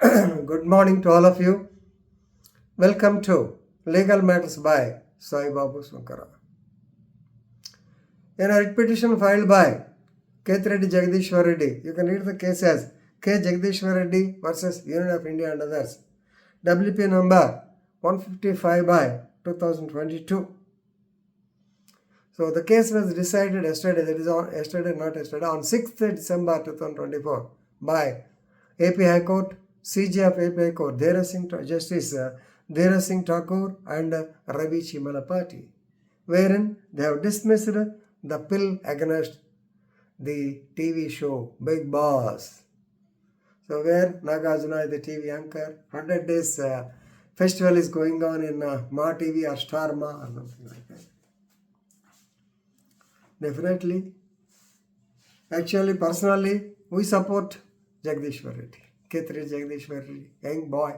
Good morning to all of you. Welcome to Legal Matters by Sai Babu Sunkara. In a writ petition filed by Kethireddy Jagdishwar Reddy, you can read the case as K. Jagdishwar Reddy versus Union of India and others. WP number 155 by 2022. So the case was decided yesterday, on 6th December 2024 by AP High Court, CJ of AP High Court, Justice Dheera Singh Thakur and Ravi Chimalapati, wherein they have dismissed the pill against the TV show Bigg Boss. So where Nagarjuna is the TV anchor, 100 days festival is going on in Ma TV or Star Ma or something like that. Definitely, actually, personally, we support Jagdishwar Reddy, Kethireddy Jagdishwar Reddy, young boy.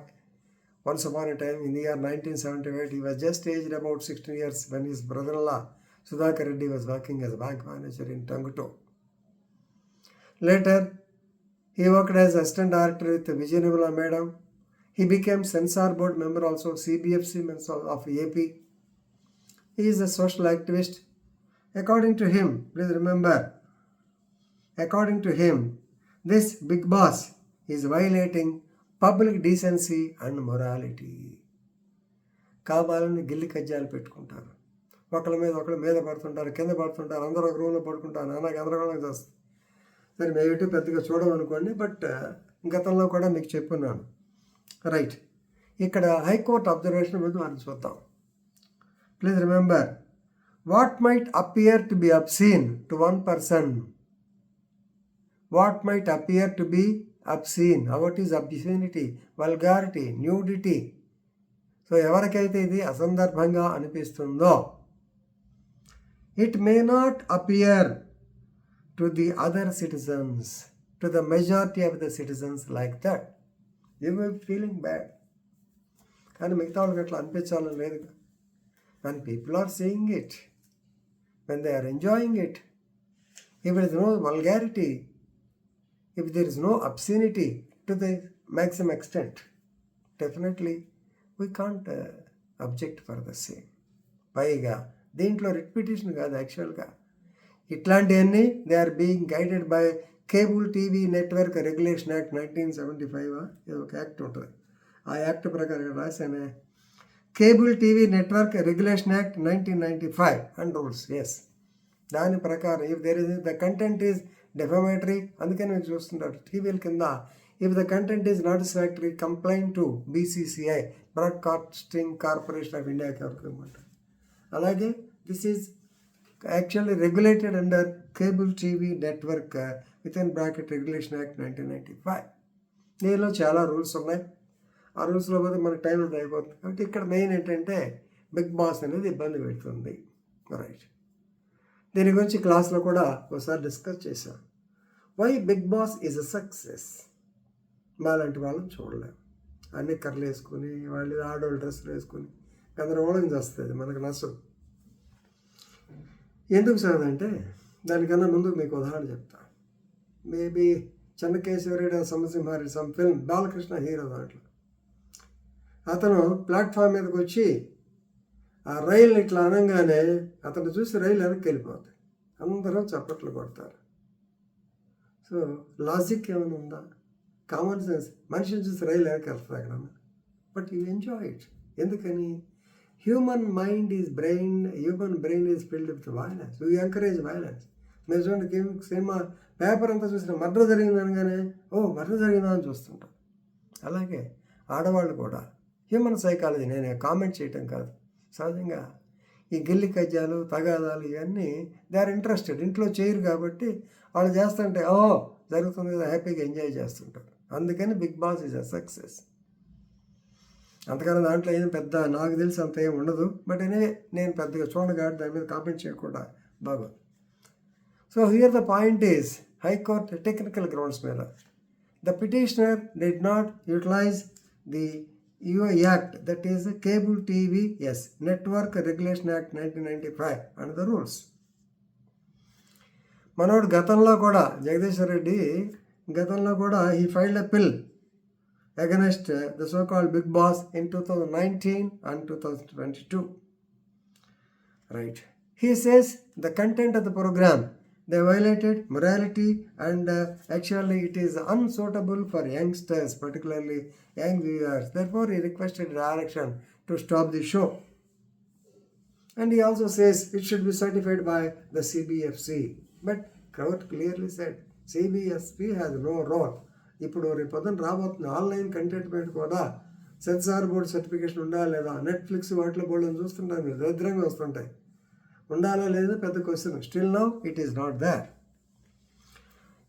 Once upon a time, in the year 1978, he was just aged about 16 years when his brother-in-law, Sudhakar Reddy, was working as a bank manager in Tangutu. Later, he worked as assistant director with Vijay Nirmala Madam. He became censor board member also, CBFC of AP. He is a social activist. According to him, please remember, according to him, this Bigg Boss is violating public decency and morality. కావాలని గిల్లి కజ్జాలు పెట్టుకుంటారు, ఒకళ్ళ మీద పడుతుంటారు, కింద పడుతుంటారు, అందరూ ఒక రూమ్లో పడుకుంటారు, నాకు అందరం చేస్తుంది. సరే మేము ఇటు పెద్దగా చూడమనుకోండి, బట్ గతంలో కూడా మీకు చెప్పున్నాను. రైట్, ఇక్కడ హైకోర్టు అబ్జర్వేషన్ మీద మనం చూద్దాం. Please remember, what might appear to be obscene to one person, what might appear to be obscene, what is obscenity, vulgarity, nudity. So ఎవరికైతే ఇది అసందర్భంగా అనిపిస్తుందో, it may not appear to the other citizens, to the majority of the citizens like that. You may be feeling bad, కానీ మిగతా వాళ్ళకి అట్లా అనిపించాలని లేదు. When people are seeing it, when they are enjoying it, if there is no vulgarity, if there is no obscenity to the maximum extent, definitely we can't object for the same. పైగా దీంట్లో writ petition కాదు, యాక్చువల్గా ఇట్లాంటివన్నీ they are being guided by cable TV network regulation act 1975. ఇది ఒక act ఉంటుంది, ఆ act ప్రకారం రాశానే cable TV network regulation act 1995 and rules. Yes, దాని ప్రకారం if there is the content is defamatory, అందుకని మీరు చూస్తుంటారు టీవీల కింద, if the content is not satisfactory complaint to BCCI, broadcasting corporation of ఇండియాకి ఇవ్వమంటారు. అలాగే this is actually regulated under cable TV network with in bracket regulation act 1995. దీనిలో చాలా రూల్స్ ఉన్నాయి. ఆ రూల్స్లో పోతే మనకు టైం అంతా అయిపోతుంది. కాబట్టి ఇక్కడ మెయిన్ ఏంటంటే బిగ్ బాస్ అనేది ఇబ్బంది పెడుతుంది. రైట్, దీని గురించి క్లాస్లో కూడా ఒకసారి డిస్కస్ చేశాం. Why Bigg Boss is a success. మాలాంటి వాళ్ళని చూడలేము, అన్ని కర్రలు వేసుకుని వాళ్ళు ఆడవాళ్ళు డ్రెస్సులు వేసుకుని గందరగోళం చేస్తుంది, మనకు నచ్చదు. ఎందుకు సార్ అంటే, దానికన్నా ముందు మీకు ఉదాహరణ చెప్తా. Maybe Chennakeswarudu Samasimhareddy some film, Balakrishna hero, దాంట్లో అతను ప్లాట్ఫామ్ మీదకి వచ్చి ఆ రైలు ఇట్లా అనగానే అతను చూసి రైలు వెనక్కి వెళ్ళిపోతుంది, అందరూ చప్పట్లు కొడతారు. సో లాజిక్ ఏమైనా ఉందా? కామన్ సెన్స్, మనిషిని చూసి రైలు వెనక్కి వెళ్తుంది అక్కడ, బట్ యూ ఎంజాయ్ ఇట్. ఎందుకని? Human brain is filled with violence. You encourage violence. మీరు చూడండి, సినిమా పేపర్ అంతా చూసిన మర్డర్ జరిగింది అనగానే మర్డర్ జరిగిందా అని చూస్తుంటాం. అలాగే ఆడవాళ్ళు కూడా హ్యూమన్ సైకాలజీ, నేను కామెంట్ చేయటం కాదు, సహజంగా ఈ గిల్లి కజ్జాలు తగాదాలు ఇవన్నీ దే ఆర్ ఇంట్రెస్టెడ్. ఇంట్లో చేయరు కాబట్టి వాళ్ళు చేస్తుంటే జరుగుతుంది కదా, హ్యాపీగా ఎంజాయ్ చేస్తుంటారు. అందుకని Bigg Boss is a success. అంతకన్నా దాంట్లో ఏం పెద్ద నాకు తెలిసి అంత ఏం ఉండదు, బట్ ఎనీవే నేను పెద్దగా చూడను కాబట్టి దాని మీద కామెంట్ చేయకుండా బాగోదు. So here the point is high court technical grounds మీద the petitioner did not utilize the act, that is cable TV network regulation act 1995 and the rules. మనోడు గతంలో కూడా జగదీశ్వర్ రెడ్డి గతంలో కూడా ఈ ఫైల్డ్ ఎ పిల్ against the so-called Big Boss in 2019 and 2022. Right. He says the content of the program, they violated morality and actually it is unsuitable for youngsters, particularly young viewers. Therefore, he requested direction to stop the show. And he also says it should be certified by the CBFC. But court clearly said CBFC has no role. ఇప్పుడు రేపొద్దున రాబోతుంది online content మీద కూడా censor board certification ఉండాలా లేదా? Netflix వాటిలో బోర్డులను చూస్తుంటారు మీరు, దరిద్రంగా వస్తుంటాయి. ఉండాలా లేదా పెద్ద question. Still now it is not there.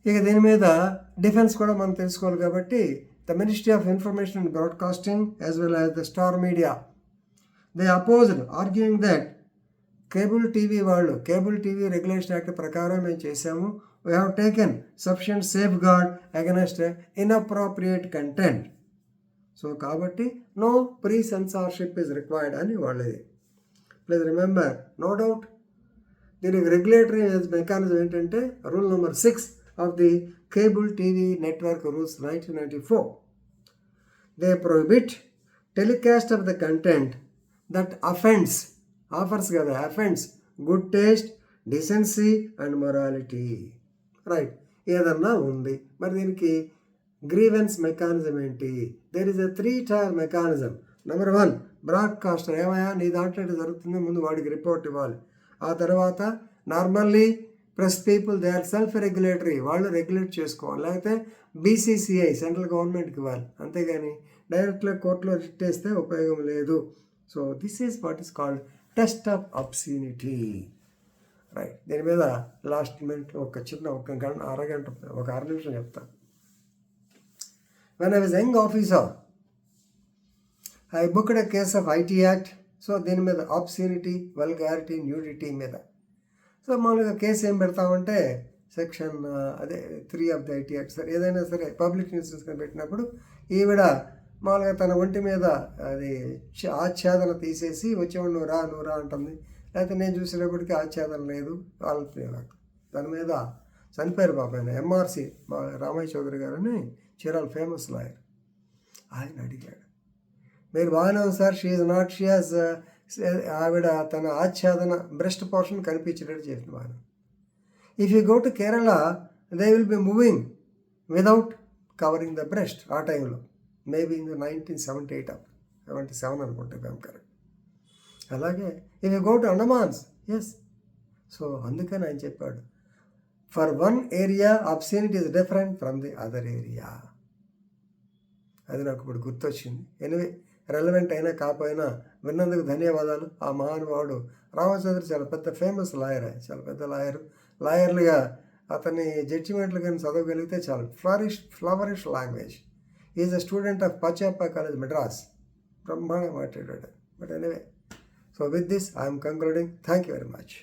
ఇక దీని మీద డిఫెన్స్ కూడా మనం తెలుసుకోవాలి కాబట్టి the ministry of information and broadcasting as well as the star media they opposed, arguing that cable TV వాళ్ళు కేబుల్ టీవీ రెగ్యులేషన్ యాక్ట్ ప్రకారం మేము చేసాము, we have taken sufficient safeguard against inappropriate content. So కాబట్టి no pre censorship is required అని వాళ్ళది. Please remember, no doubt దీనికి regulatory mechanism ఏంటంటే rule number 6 of the cable TV network rules 1994. They prohibit telecast of the content that offers కదా, offends good taste, decency and morality. Right, ఏదన్నా ఉంది. మరి దీనికి grievance mechanism ఏంటి? There is a 3-tier mechanism. Number 1, broadcaster ఏమయ్యా నీ దాంట్లో జరుగుతుంది, ముందు వాడికి రిపోర్ట్ ఇవ్వాలి. ఆ తర్వాత normally press people they are self regulatory, వాళ్ళు రెగ్యులేట్ చేసుకోవాలి. లేకపోతే బీసీసీఐ సెంట్రల్ గవర్నమెంట్కి ఇవ్వాలి. అంతేగాని డైరెక్ట్గా కోర్టులో రిట్ వేస్తే ఉపయోగం లేదు. So this is what is called test of obscenity. Right, దీని మీద లాస్ట్ మినిట్ ఒక అరగంట ఒక 6 నిమిషం చెప్తాను. When I was young officer I booked a case of IT act. So దీని మీద ఆబ్సీనిటీ, వల్గారిటీ, న్యూడిటీ మీద. సో మామూలుగా కేసు ఏం పెడతామంటే section 3 of the IT act. సరే ఏదైనా సరే పబ్లిక్ న్యూసెన్స్ పెట్టినప్పుడు ఈవిడ మామూలుగా తన ఒంటి మీద అది ఆచ్ఛాదన తీసేసి వచ్చేవాడు నువ్వు రా అంటుంది. లేకపోతే నేను చూసేటప్పటికీ ఆచ్ఛాదన లేదు వాళ్ళ దాని మీద చనిపోయారు బాబు ఆయన ఎంఆర్సి రామయ్య చౌదరి గారు అని చీరాల ఫేమస్ లాయర్. ఆయన అడిగాడు, మీరు బాగానే ఉంది సార్, షీ హాజ్ ఆవిడ తన ఆచ్ఛాదన బ్రెస్ట్ పోర్షన్ కనిపించేటట్టు చేసిన బాగా. If you go to Kerala they will be moving without covering the breast ఆ టైంలో. మేబీ ఇన్ 1978 77 అనుకుంటే మేము కరెక్ట్. అలాగే if you go to Andamans, yes. So అందుకని ఆయన చెప్పాడు for one area obscenity is different from the other area. అది నాకు ఇప్పుడు గుర్తొచ్చింది. ఎనివే రెలవెంట్ అయినా కాకపోయినా విన్నందుకు ధన్యవాదాలు. ఆ మహానుభావుడు రామచంద్ర చాలా పెద్ద ఫేమస్ లాయర్, చాలా పెద్ద లాయర్లుగా అతని జడ్జిమెంట్లు కానీ చదవగలిగితే చాలా flowerish language. Is a student of Pachaiyappa college Madras. బ్రహ్మాండంగా మాట్లాడాడు. But anyway, so with this I'm concluding. Thank you very much.